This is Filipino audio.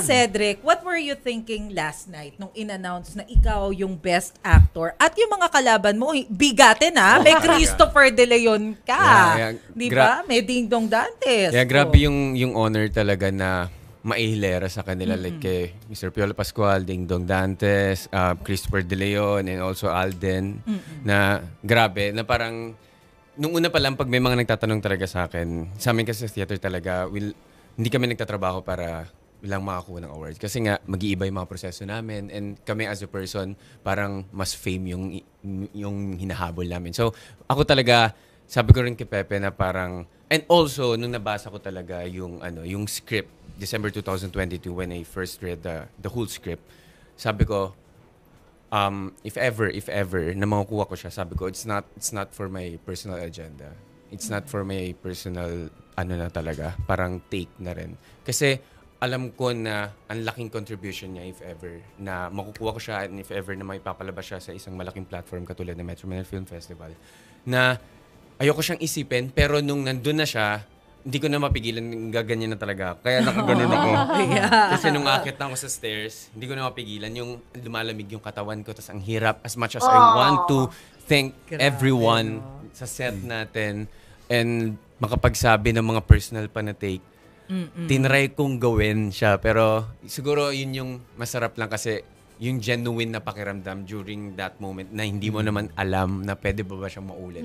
Cedric, what were you thinking last night nung in-announce na ikaw yung best actor? At yung mga kalaban mo, bigatin may Christopher De Leon ka. Di ba? May Ding Dong Dantes. Grabe yung honor talaga na maihilera sa kanila. Like kay Mr. Piolo Pascual, Ding Dong Dantes, Christopher De Leon, and also Alden. Na grabe, na parang nung una pa lang pag may mga nagtatanong talaga sa akin, sa amin kasi sa theater talaga, hindi kami nagtatrabaho para lang makakuha ng awards. Kasi nga, mag-iiba yung mga proseso namin. And kami as a person, parang mas fame yung hinahabol namin. So, ako talaga, sabi ko rin kay Pepe na parang, and also, nung nabasa ko talaga yung script, December 2022, when I first read the whole script, sabi ko, if ever, na makukuha ko siya, sabi ko, it's not for my personal agenda. It's not for my personal na talaga, parang take na rin. Kasi alam ko na ang laking contribution niya if ever, na makukuha ko siya and if ever na may papalabas siya sa isang malaking platform katulad ng Metro Manila Film Festival, na ayoko siyang isipin, pero nung nandun na siya, hindi ko na mapigilan, gaganyan na talaga. Kaya nakaganon ako. Kasi nung akit na ako sa stairs, hindi ko na mapigilan. Yung lumalamig yung katawan ko, tas ang hirap, as much as I want to thank everyone sa set natin, and makapagsabi ng mga personal pa na take, tinry kong gawin siya. Pero siguro yun yung masarap lang kasi yung genuine na pakiramdam during that moment na hindi mo naman alam na pwede ba siyang maulit.